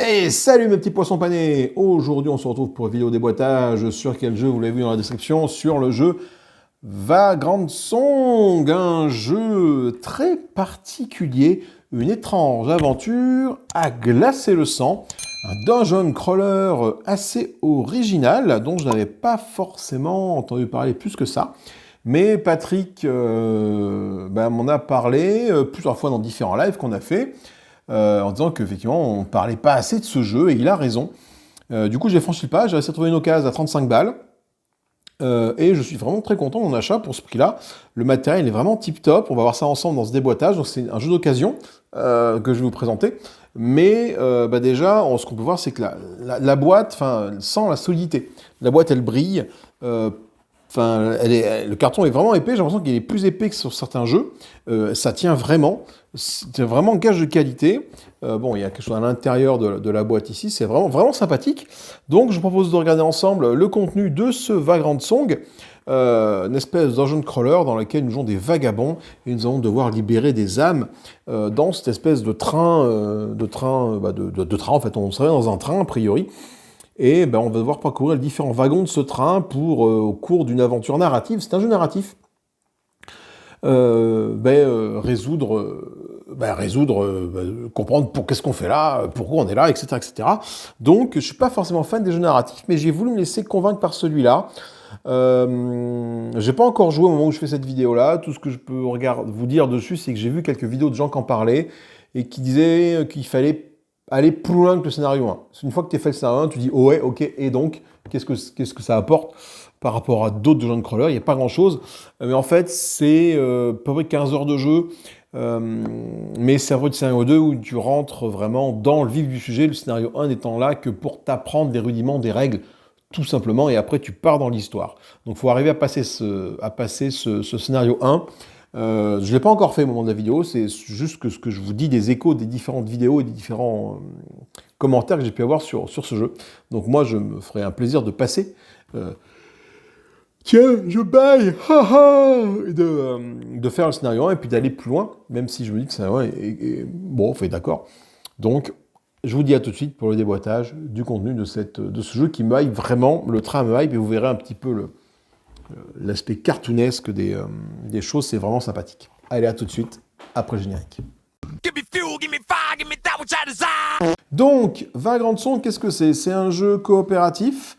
Et salut mes petits poissons panés. Aujourd'hui on se retrouve pour une vidéo déboîtage. Sur quel jeu? Vous l'avez vu dans la description, sur le jeu Vagrant Song, un jeu très particulier, une étrange aventure à glacer le sang, un dungeon crawler assez original dont je n'avais pas forcément entendu parler plus que ça. Mais Patrick m'en a parlé plusieurs fois dans différents lives qu'on a fait, en disant qu'effectivement on ne parlait pas assez de ce jeu, et il a raison. Du coup j'ai franchi le pas, j'ai réussi à trouver une occasion à 35 balles, et je suis vraiment très content de mon achat pour ce prix-là. Le matériel est vraiment tip-top, on va voir ça ensemble dans ce déboîtage, donc c'est un jeu d'occasion que je vais vous présenter. Mais déjà, ce qu'on peut voir, c'est que la boîte sent la solidité. La boîte, elle brille. Le carton est vraiment épais, j'ai l'impression qu'il est plus épais que sur certains jeux. Ça tient vraiment, c'est vraiment gage de qualité. Il y a quelque chose à l'intérieur de la boîte ici, c'est vraiment sympathique. Donc je vous propose de regarder ensemble le contenu de ce Vagrant Song, une espèce de dungeon crawler dans lequel nous jouons des vagabonds et nous allons devoir libérer des âmes dans cette espèce de train, en fait, on serait dans un train a priori. Et on va devoir parcourir les différents wagons de ce train pour, au cours d'une aventure narrative, c'est un jeu narratif, comprendre qu'est-ce qu'on fait là, pourquoi on est là, etc., etc. Donc, je suis pas forcément fan des jeux narratifs, mais j'ai voulu me laisser convaincre par celui-là. J'ai pas encore joué au moment où je fais cette vidéo-là. Tout ce que je peux vous dire dessus, c'est que j'ai vu quelques vidéos de gens qui en parlaient et qui disaient qu'il fallait aller plus loin que le scénario 1. Une fois que tu as fait le scénario 1, tu dis oh ouais, ok, et donc, qu'est-ce que ça apporte par rapport à d'autres dungeon crawlers? Il n'y a pas grand-chose. Mais en fait, c'est à peu près 15 heures de jeu. Mais c'est un peu de scénario 2 où tu rentres vraiment dans le vif du sujet, le scénario 1 n'étant là que pour t'apprendre des rudiments, des règles, tout simplement, et après tu pars dans l'histoire. Donc il faut arriver à passer ce scénario 1. Je ne l'ai pas encore fait au moment de la vidéo, c'est juste que ce que je vous dis des échos des différentes vidéos et des différents commentaires que j'ai pu avoir sur ce jeu. Donc moi, je me ferai un plaisir de passer. Tiens, je baille, et de faire le scénario 1 et puis d'aller plus loin, même si je me dis que le scénario 1 bon, on fait d'accord. Donc, je vous dis à tout de suite pour le déboîtage du contenu de ce jeu qui me hype vraiment, le train me hype, et vous verrez un petit peu l'aspect cartoonesque des choses, c'est vraiment sympathique. Allez, à tout de suite, après le générique. Donc, Vagrant Song, qu'est-ce que c'est? C'est un jeu coopératif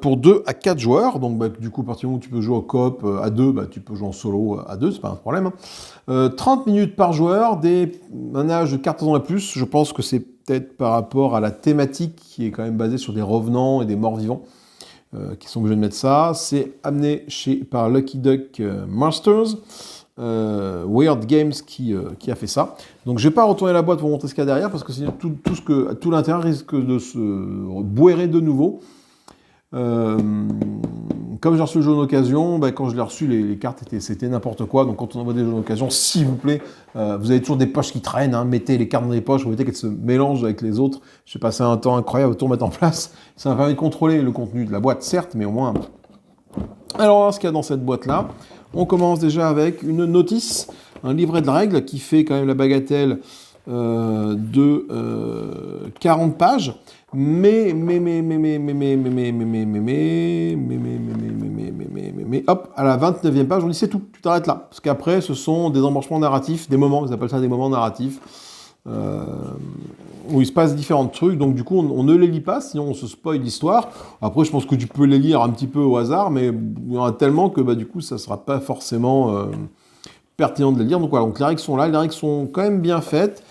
pour 2 à 4 joueurs. Donc, du coup, à partir du moment où tu peux jouer en coop à 2, tu peux jouer en solo à 2, c'est pas un problème. 30 minutes par joueur, un âge de 14 ans et plus. Je pense que c'est peut-être par rapport à la thématique qui est quand même basée sur des revenants et des morts vivants. Qui sont obligés de mettre ça. C'est amené par Lucky Duck Masters, Weird Games qui a fait ça. Donc je vais pas retourner la boîte pour montrer ce qu'il y a derrière, parce que sinon tout l'intérieur risque de se boirer de nouveau. Comme j'ai reçu le jeu d'occasion, quand je l'ai reçu, les cartes c'était n'importe quoi. Donc quand on envoie des jeux d'occasion, s'il vous plaît, vous avez toujours des poches qui traînent, hein, mettez les cartes dans les poches, vous mettez qu'elles se mélangent avec les autres. J'ai passé un temps incroyable à tout remettre en place. Ça m'a permis de contrôler le contenu de la boîte, certes, mais au moins. Alors, ce qu'il y a dans cette boîte-là, on commence déjà avec une notice, un livret de règles qui fait quand même la bagatelle de 40 pages. Mais, hop, à la 29e page, on dit c'est tout, tu t'arrêtes là. Parce qu'après, ce sont des embranchements narratifs, des moments, ils appellent ça des moments narratifs, où il se passe différents trucs, donc du coup, on ne les lit pas, sinon on se spoil l'histoire. Après, je pense que tu peux les lire un petit peu au hasard, mais il y en a tellement que du coup, ça ne sera pas forcément pertinent de les lire. Donc voilà, donc les règles sont là, les règles sont quand même bien faites.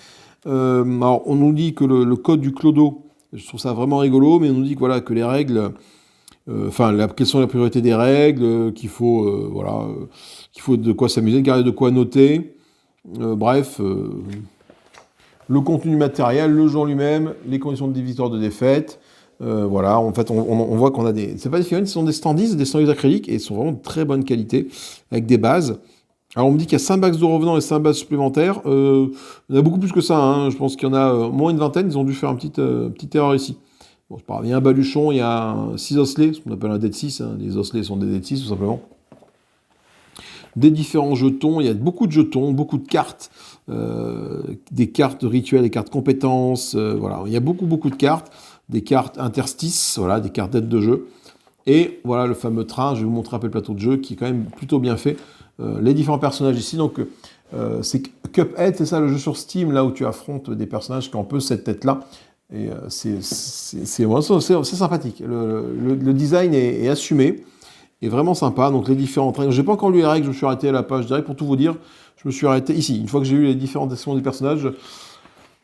Alors, on nous dit que le code du clodo, je trouve ça vraiment rigolo, mais on nous dit que, voilà, que les règles, quelles sont les priorités des règles, qu'il faut de quoi s'amuser, garder de quoi noter, le contenu du matériel, le jeu en lui-même, les conditions de victoire, de défaite, en fait, on voit qu'on a c'est pas des figurines, ce sont des standees acryliques, et ils sont vraiment de très bonne qualité, avec des bases. Alors on me dit qu'il y a 5 bases de revenants et 5 bases supplémentaires. Il y en a beaucoup plus que ça, hein. Je pense qu'il y en a au moins une vingtaine. Ils ont dû faire une petite erreur ici. Bon, c'est pas grave. Il y a un baluchon, il y a 6 osselets, ce qu'on appelle un Dead 6. Hein. Les osselets sont des Dead 6 tout simplement. Des différents jetons, il y a beaucoup de jetons, beaucoup de cartes. des cartes rituelles, des cartes compétences, voilà. Il y a beaucoup, beaucoup de cartes, des cartes interstices, voilà, des cartes d'aide de jeu. Et voilà le fameux train, je vais vous montrer un peu le plateau de jeu qui est quand même plutôt bien fait. Les différents personnages ici, donc c'est Cuphead, c'est ça le jeu sur Steam, là où tu affrontes des personnages qui ont un peu cette tête-là. Et c'est sympathique. Le design est assumé, est vraiment sympa. Donc les différentes règles, j'ai pas encore lu les règles, je me suis arrêté à la page directe pour tout vous dire. Je me suis arrêté ici. Une fois que j'ai eu les différentes descriptions des personnages,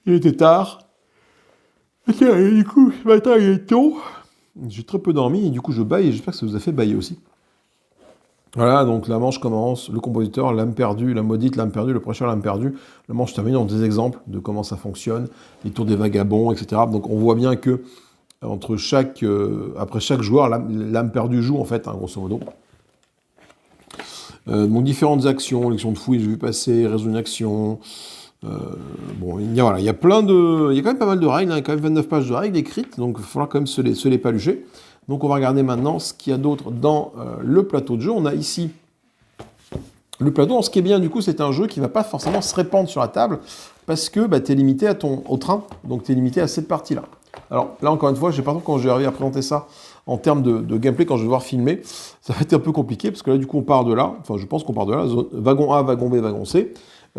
il était tard. Et du coup, ce matin il est tôt. J'ai très peu dormi et du coup je baille et j'espère que ça vous a fait bailler aussi. Voilà, donc la manche commence, le compositeur, l'âme perdue, la maudite, l'âme perdue, le prêcheur, l'âme perdue. La manche termine dans des exemples de comment ça fonctionne, les tours des vagabonds, etc. Donc on voit bien que après chaque joueur, l'âme perdue joue en fait, hein, grosso modo. Donc différentes actions, l'action de fouille, j'ai vu passer, résoudre une action. Bon, voilà, il y a quand même pas mal de règles, hein, il y a quand même 29 pages de règles écrites, donc il va falloir quand même se les palucher. Donc on va regarder maintenant ce qu'il y a d'autre dans le plateau de jeu. On a ici le plateau. Ce qui est bien du coup, c'est un jeu qui ne va pas forcément se répandre sur la table parce que bah, tu es limité au train, donc tu es limité à cette partie-là. Alors là, encore une fois, je sais pas trop quand je vais arriver à présenter ça en termes de gameplay, quand je vais devoir filmer, ça va être un peu compliqué parce que là, du coup, on part de là. Enfin, je pense qu'on part de là. Wagon A, wagon B, wagon C.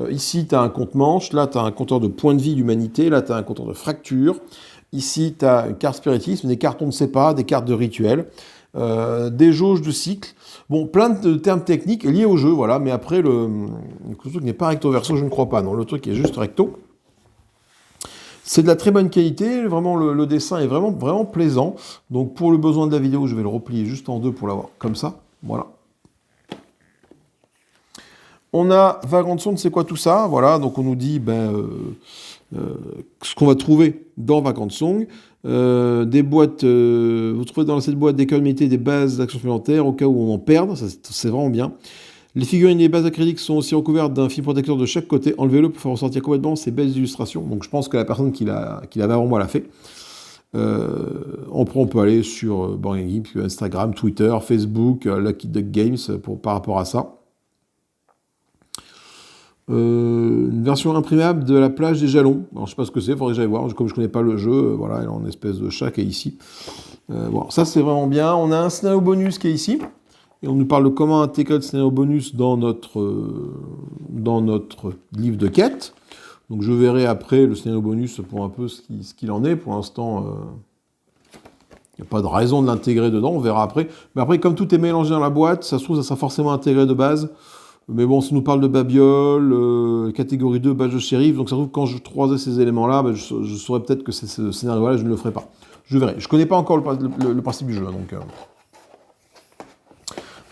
Ici, tu as un compte-manche. Là, tu as un compteur de points de vie d'humanité. Là, tu as un compteur de fracture. Ici, tu as une carte spiritisme, des cartes on ne sait pas, des cartes de rituel, des jauges de cycle. Bon, plein de termes techniques liés au jeu, voilà. Mais après, le truc n'est pas recto verso, je ne crois pas. Non, le truc est juste recto. C'est de la très bonne qualité, vraiment le dessin est vraiment, vraiment plaisant. Donc pour le besoin de la vidéo, je vais le replier juste en deux pour l'avoir comme ça. Voilà. On a Vagrant Song, c'est quoi tout ça? Voilà, donc on nous dit ce qu'on va trouver dans Vagrant Song. Des boîtes, vous trouvez dans cette boîte des cœurs limités, des bases d'actions supplémentaires au cas où on en perde, ça c'est vraiment bien. Les figurines et les bases acryliques sont aussi recouvertes d'un film protecteur de chaque côté. Enlevez-le pour faire ressortir complètement ces belles illustrations. Donc je pense que la personne qui l'avait avant moi l'a fait. On peut aller sur Board Game Geek, Instagram, Twitter, Facebook, Lucky Duck Games par rapport à ça. Une version imprimable de la plage des jalons. Alors je sais pas ce que c'est, faudrait que j'aille voir. Comme je connais pas le jeu, voilà, elle est en espèce de chat qui est ici. Bon, ça c'est vraiment bien. On a un scénario bonus qui est ici. Et on nous parle de comment intégrer le scénario bonus dans notre livre de quête. Donc je verrai après le scénario bonus pour un peu ce qu'il en est. Pour l'instant, il n'y a pas de raison de l'intégrer dedans, on verra après. Mais après, comme tout est mélangé dans la boîte, ça se trouve, ça sera forcément intégré de base. Mais bon, ça nous parle de babiole, catégorie 2, badge de shérif. Donc ça se trouve, quand je croisais ces éléments-là, bah, je saurais peut-être que c'est ce scénario-là, je ne le ferai pas. Je verrai. Je ne connais pas encore le principe du jeu, donc...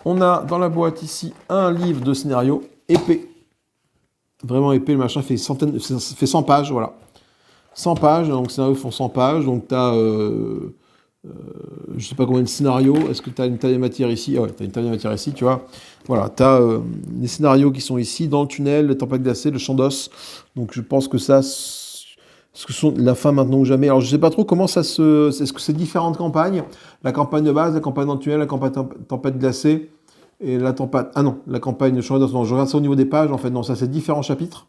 On a dans la boîte ici un livre de scénario épais. Vraiment épais, le machin fait 100 pages, voilà. 100 pages, donc les scénarios font 100 pages, donc tu as, je sais pas combien de scénarios, est-ce que tu as une taille de matière ici? Ah ouais, tu as une taille de matière ici, tu vois. Voilà, tu as les scénarios qui sont ici, dans le tunnel, le tempête glacée, le champ d'os. Donc je pense que ça, ce que sont la fin maintenant ou jamais. Alors je sais pas trop comment ça se... Est-ce que c'est différentes campagnes? La campagne de base, la campagne dans le tunnel, la campagne tempête glacée. Et la tempête... Ah non, la campagne de Champ d'os. Non, je regarde ça au niveau des pages. En fait, non, ça c'est différents chapitres.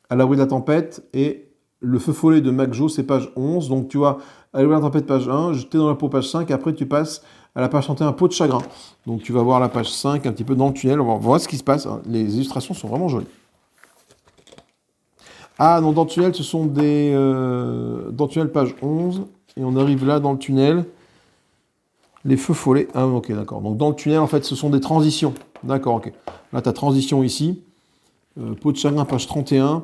À l'abri de la tempête. Et le feu follet de MacJo, c'est page 11. Donc tu vois, à l'abri de la tempête, page 1. Jeté dans la peau, page 5. Et après, tu passes à la page 31, peau de chagrin. Donc tu vas voir la page 5, un petit peu dans le tunnel. On va voir ce qui se passe. Les illustrations sont vraiment jolies. Ah non, dans le tunnel, ce sont des... dans le tunnel, page 11. Et on arrive là, dans le tunnel. Les feux follets. Ah, ok, d'accord. Donc, dans le tunnel, en fait, ce sont des transitions. D'accord, ok. Là, tu as transition ici. Peau de chagrin, page 31.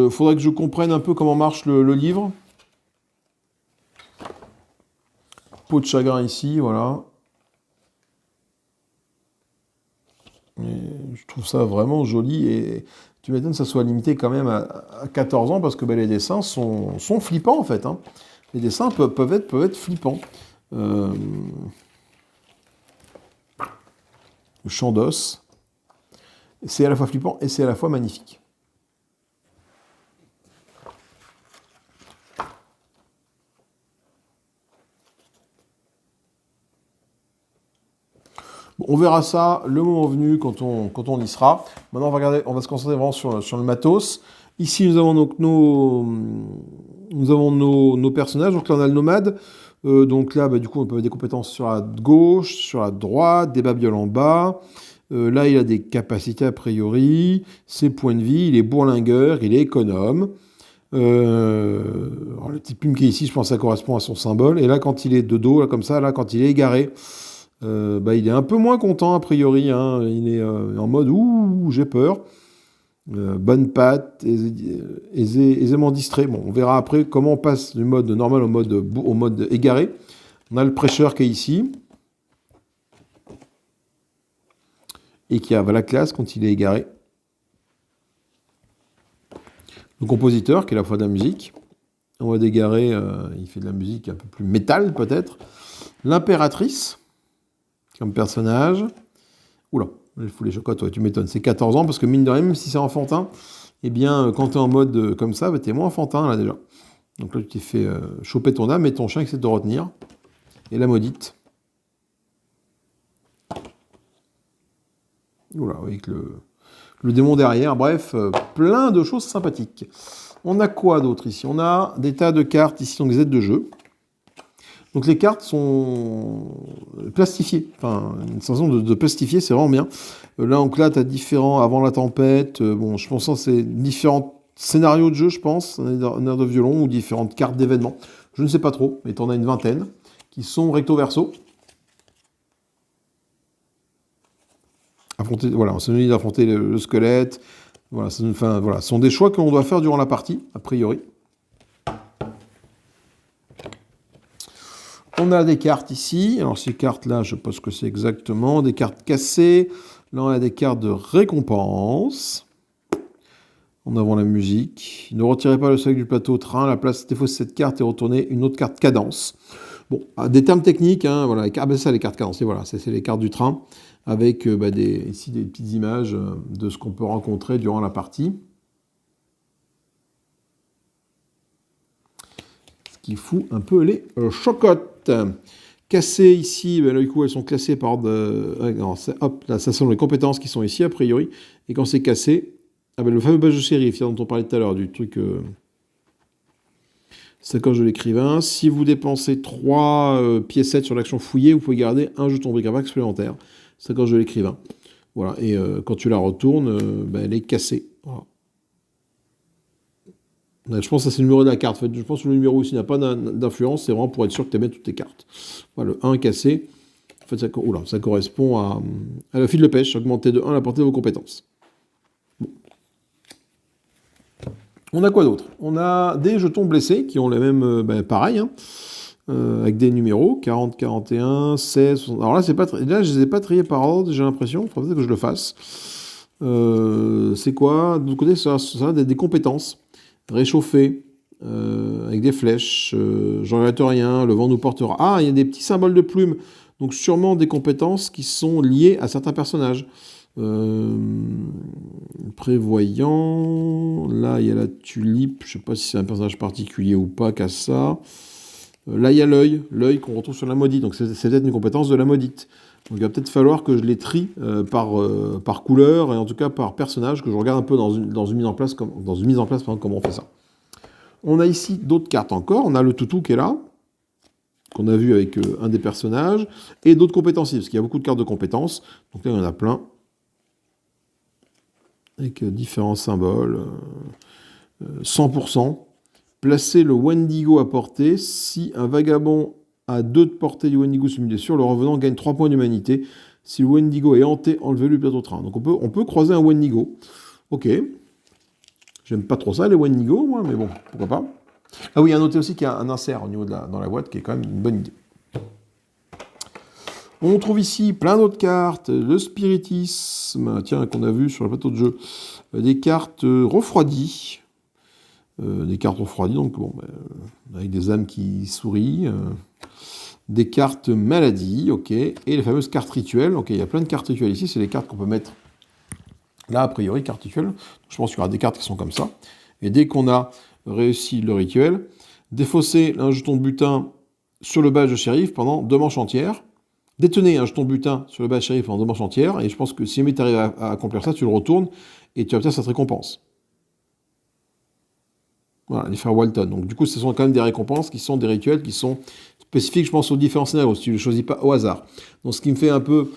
Faudrait que je comprenne un peu comment marche le livre. Peau de chagrin ici, voilà. Et je trouve ça vraiment joli. Et tu m'étonnes que ça soit limité quand même à 14 ans parce que les dessins sont flippants, en fait. Hein. Les dessins peuvent être flippants. Le champ d'os. C'est à la fois flippant et c'est à la fois magnifique. Bon, on verra ça le moment venu quand on y sera. Maintenant, on va se concentrer vraiment sur le matos. Ici, nous avons donc nos personnages. Donc là, on a le nomade. Donc là, du coup, on peut avoir des compétences sur la gauche, sur la droite, des babioles en bas. Là, il a des capacités a priori, ses points de vie, il est bourlingueur, il est économe. Alors, le petit plume qui est ici, je pense que ça correspond à son symbole. Et là, quand il est de dos, là, comme ça, là, quand il est égaré, il est un peu moins content a priori. Hein. Il est en mode ouh, j'ai peur. Bonne patte, aisément distrait. Bon, on verra après comment on passe du mode normal au mode égaré. On a le prêcheur qui est ici. Et qui a la classe quand il est égaré. Le compositeur, qui est à la fois de la musique. En mode égaré, il fait de la musique un peu plus métal, peut-être. L'impératrice, comme personnage. Oula, il faut les chocottes, ouais, tu m'étonnes. C'est 14 ans, parce que mine de rien, même si c'est enfantin, eh bien, quand tu es en mode comme ça, t'es moins enfantin, là, déjà. Donc là, tu t'es fait choper ton âme, et ton chien essaie de te retenir. Et la maudite. Oula, avec le démon derrière, bref, plein de choses sympathiques. On a quoi d'autre ici? On a des tas de cartes ici, donc des aides de jeu. Donc les cartes sont plastifiées, enfin une façon de plastifier, c'est vraiment bien. Donc là, tu as différents, avant la tempête, bon, je pense que c'est différents scénarios de jeu, je pense, un air de violon ou différentes cartes d'événements. Je ne sais pas trop, mais tu en as une vingtaine qui sont recto-verso. Voilà, ça nous dit d'affronter le squelette. Voilà, ce sont des choix que l'on doit faire durant la partie, a priori. On a des cartes ici. Alors ces cartes-là, je ne sais pas ce que c'est exactement. Des cartes cassées. Là, on a des cartes de récompense. En avant la musique. Ne retirez pas le sac du plateau train. La place défausse cette carte et retournez une autre carte cadence. Bon, des termes techniques, hein, voilà. Ça, les cartes cadencées, voilà, c'est les cartes du train, avec ici des petites images de ce qu'on peut rencontrer durant la partie. Ce qui fout un peu les chocottes. Cassées ici, du coup, elles sont classées par hop, là, ça sont les compétences qui sont ici, a priori. Et quand c'est cassé, le fameux badge de shérif, dont on parlait tout à l'heure, du truc... sacoche de l'écrivain. Si vous dépensez 3 piécettes sur l'action fouillée, vous pouvez garder un jeton bric-à-brac supplémentaire. Sacoche de l'écrivain. Voilà. Et quand tu la retournes, elle est cassée. Voilà. Je pense que c'est le numéro de la carte. En fait, je pense que le numéro ici n'a pas d'influence. C'est vraiment pour être sûr que tu mets toutes tes cartes. Voilà, le 1 cassé. En fait, ça correspond à la file de pêche. Augmenter de 1 la portée de vos compétences. Bon. On a quoi d'autre? On a des jetons blessés qui ont les mêmes, pareil, hein, avec des numéros, 40, 41, 16, 60. Alors là, là je ne les ai pas triés par ordre, j'ai l'impression, il faudrait peut-être que je le fasse. C'est quoi? De l'autre côté, ça a des compétences. Réchauffer, avec des flèches, je regrette rien, le vent nous portera. Ah, il y a des petits symboles de plumes, donc sûrement des compétences qui sont liées à certains personnages. Prévoyant, là il y a la tulipe, je ne sais pas si c'est un personnage particulier ou pas qu'à ça. Là il y a l'œil qu'on retrouve sur la maudite, donc c'est peut-être une compétence de la maudite. Donc il va peut-être falloir que je les trie par couleur et en tout cas par personnage, que je regarde un peu dans une mise en place, comment on fait ça. On a ici d'autres cartes encore, on a le toutou qui est là, qu'on a vu avec un des personnages, et d'autres compétences, parce qu'il y a beaucoup de cartes de compétences, donc là il y en a plein. Avec différents symboles. 100%. Placez le Wendigo à portée. Si un vagabond a 2 de portée du Wendigo sous une blessure, le revenant gagne 3 points d'humanité. Si le Wendigo est hanté, enlevez-le du plateau train. Donc on peut croiser un Wendigo. Ok. J'aime pas trop ça, les Wendigo, moi, mais bon, pourquoi pas. Ah oui, à noter aussi qu'il y a un insert au niveau dans la boîte qui est quand même une bonne idée. On trouve ici plein d'autres cartes, le spiritisme, tiens, qu'on a vu sur le plateau de jeu, des cartes refroidies, donc bon, avec des âmes qui sourient, des cartes maladies, ok, et les fameuses cartes rituelles, ok, il y a plein de cartes rituelles ici, c'est les cartes qu'on peut mettre là, a priori, cartes rituelles, je pense qu'il y aura des cartes qui sont comme ça, et dès qu'on a réussi le rituel, défausser un jeton butin sur le badge de shérif pendant 2 manches entières, Détenez un jeton butin sur le bas shérif pendant 2 manches entières, et je pense que si jamais tu arrives à accomplir ça, tu le retournes, et tu obtiens cette récompense. Voilà, les frères Walton. Donc du coup, ce sont quand même des récompenses qui sont des rituels qui sont spécifiques, je pense, aux différents scénarios, si tu ne les choisis pas au hasard. Donc ce qui me fait un peu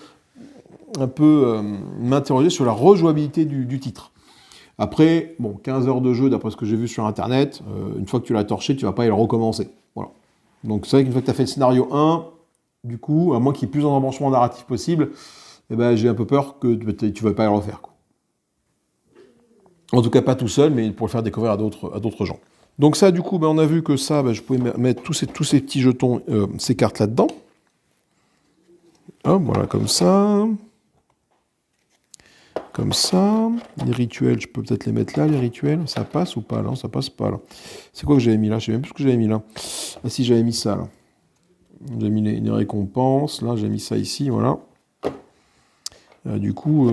m'interroger sur la rejouabilité du titre. Après, bon, 15 heures de jeu, d'après ce que j'ai vu sur Internet, une fois que tu l'as torché, tu vas pas y le recommencer. Voilà. Donc c'est vrai qu'une fois que tu as fait le scénario 1, du coup, à moins qu'il y ait plus d'embranchement narratif possible, eh ben, j'ai un peu peur que tu ne vas pas y le refaire, quoi. En tout cas, pas tout seul, mais pour le faire découvrir à d'autres gens. Donc ça, du coup, ben, on a vu que ça, ben, je pouvais mettre tous ces petits jetons, ces cartes là-dedans. Hop, voilà, comme ça. Comme ça. Les rituels, je peux peut-être les mettre là, les rituels. Ça passe ou pas, là? Ça passe pas, là. C'est quoi que j'avais mis là? Je sais même plus ce que j'avais mis là. Ah si, j'avais mis ça, là. J'ai mis les récompenses. Là, j'ai mis ça ici, voilà. Du coup,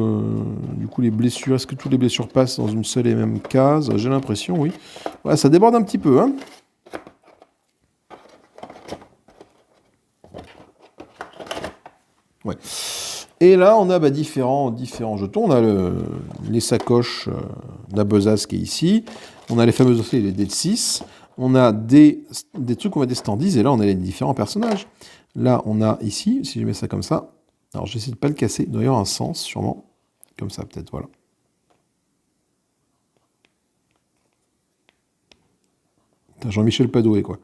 les blessures, est-ce que toutes les blessures passent dans une seule et même case? J'ai l'impression, oui. Ouais, ça déborde un petit peu, hein. Ouais. Et là, on a différents jetons. On a les sacoches d'Abezas qui est ici. On a les fameuses osselets, les dés de 6. On a des trucs, on a des standees. Et là, on a les différents personnages. Là, on a ici, si je mets ça comme ça. Alors, j'essaie de ne pas le casser. Il doit y avoir un sens, sûrement. Comme ça, peut-être, voilà. Jean-Michel Padoué, quoi.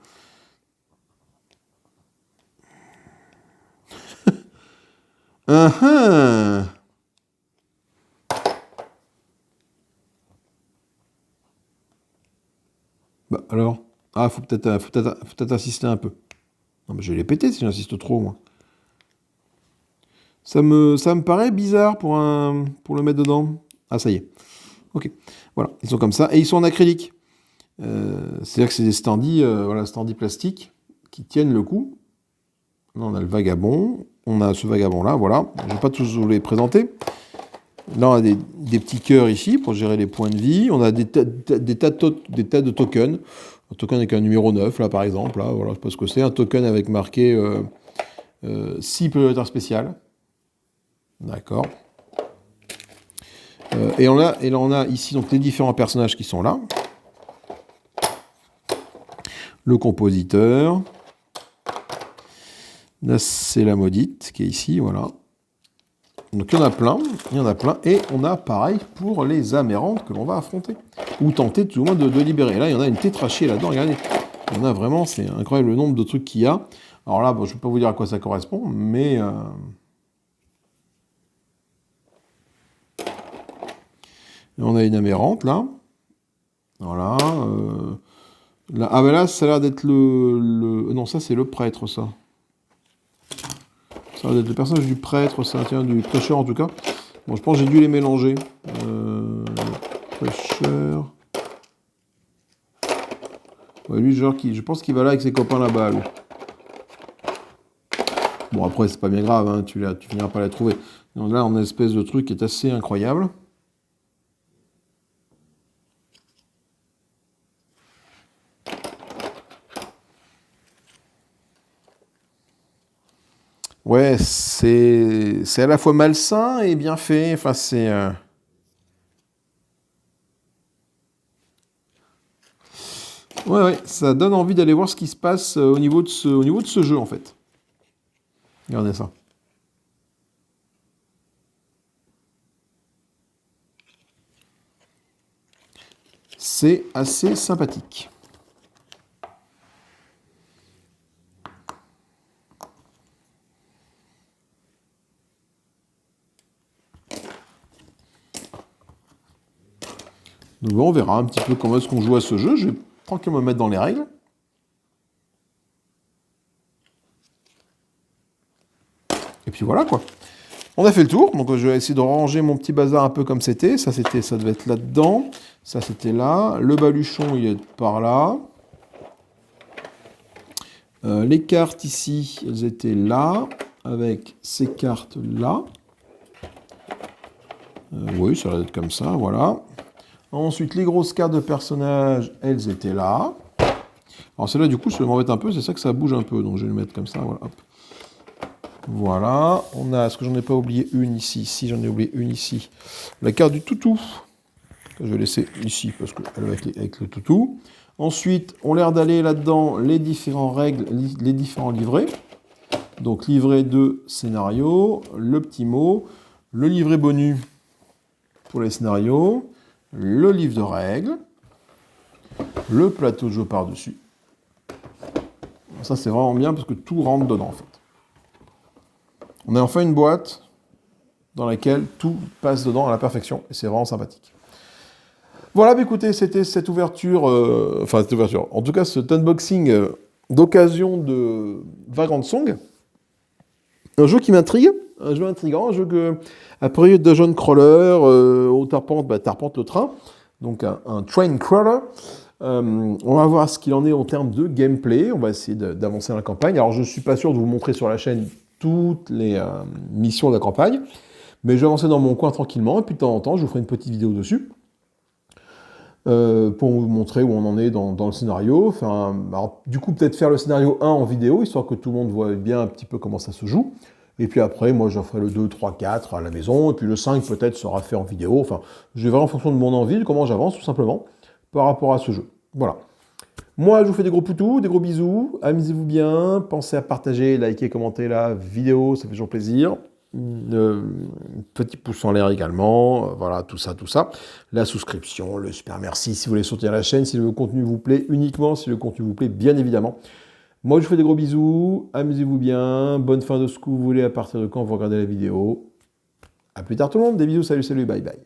Bah, alors? Ah, faut peut-être insister un peu. Non, mais je vais les péter si j'insiste trop, moi. Ça me paraît bizarre pour le mettre dedans. Ah, ça y est. Ok. Voilà, ils sont comme ça. Et ils sont en acrylique. C'est-à-dire que c'est des standees, voilà, standees plastiques qui tiennent le coup. Là, on a le vagabond. On a ce vagabond-là, voilà. Je ne vais pas tous vous les présenter. Là, on a des petits cœurs ici pour gérer les points de vie. On a des tas de tokens. Un token avec un numéro 9, là, par exemple. Là, voilà, je ne sais pas ce que c'est. Un token avec marqué 6 prioritaires spéciales. D'accord. Et là, on a ici donc les différents personnages qui sont là. Le compositeur. Là, c'est la maudite qui est ici, voilà. Donc il y en a plein, et on a pareil pour les amérantes que l'on va affronter. Ou tenter tout au moins de libérer. Là, il y en a une tétrachée là-dedans, regardez. Il y en a vraiment, c'est incroyable le nombre de trucs qu'il y a. Alors là, bon, je ne vais pas vous dire à quoi ça correspond, mais... on a une amérante, là. Voilà. Là, ah ben là, ça a l'air d'être non, ça c'est le prêtre, ça. Ça a l'air d'être le personnage du prêtre, ça, tiens, du prêcheur en tout cas. Bon, je pense que j'ai dû les mélanger. Prêcheur... Ouais, lui, genre, je pense qu'il va là avec ses copains là-bas, lui. Bon, après, c'est pas bien grave, hein, tu finiras par la trouver. Donc là, on a une espèce de truc qui est assez incroyable. Ouais, c'est à la fois malsain et bien fait. Enfin, c'est... Ouais, ça donne envie d'aller voir ce qui se passe au niveau de ce jeu, en fait. Regardez ça. C'est assez sympathique. Donc on verra un petit peu comment est-ce qu'on joue à ce jeu. Je vais tranquillement me mettre dans les règles. Et puis voilà, quoi. On a fait le tour, donc je vais essayer de ranger mon petit bazar un peu comme c'était. Ça devait être là-dedans. Ça, c'était là. Le baluchon, il est par là. Les cartes ici, elles étaient là, avec ces cartes-là. Oui, ça va être comme ça, voilà. Ensuite, les grosses cartes de personnages, elles étaient là. Alors celle-là, du coup, ça m'embête un peu, c'est ça que ça bouge un peu, donc je vais le mettre comme ça, voilà. Hop. Voilà, on a, est-ce que j'en ai pas oublié une ici? Si, j'en ai oublié une ici. La carte du toutou, que je vais laisser ici parce qu'elle va être avec le toutou. Ensuite, on l'air d'aller là-dedans les différentes règles, les différents livrets. Donc, livret de scénario, le petit mot, le livret bonus pour les scénarios, le livre de règles, le plateau de jeu par-dessus. Ça, c'est vraiment bien parce que tout rentre dedans, en fait. On a enfin une boîte dans laquelle tout passe dedans à la perfection, et c'est vraiment sympathique. Voilà, bah écoutez, c'était cette ouverture, en tout cas cet unboxing d'occasion de Vagrant Song. Un jeu qui m'intrigue, un jeu intriguant, un jeu que, après Dungeon Crawler, où t'arpentes le train, donc un train crawler. On va voir ce qu'il en est en termes de gameplay, on va essayer d'avancer dans la campagne. Alors je ne suis pas sûr de vous montrer sur la chaîne toutes les missions de la campagne, mais je vais avancer dans mon coin tranquillement, et puis de temps en temps, je vous ferai une petite vidéo dessus, pour vous montrer où on en est dans le scénario. Enfin, alors, du coup, peut-être faire le scénario 1 en vidéo, histoire que tout le monde voit bien un petit peu comment ça se joue. Et puis après, moi, j'en ferai le 2, 3, 4 à la maison, et puis le 5 peut-être sera fait en vidéo. Enfin, je vais voir en fonction de mon envie, de comment j'avance, tout simplement, par rapport à ce jeu. Voilà. Moi, je vous fais des gros poutous, des gros bisous, amusez-vous bien, pensez à partager, liker, commenter la vidéo, ça fait toujours plaisir. Petit pouce en l'air également, voilà, tout ça. La souscription, le super merci si vous voulez soutenir la chaîne, si le contenu vous plaît, uniquement si le contenu vous plaît, bien évidemment. Moi, je vous fais des gros bisous, amusez-vous bien, bonne fin de ce que vous voulez à partir de quand vous regardez la vidéo. À plus tard tout le monde, des bisous, salut, bye bye.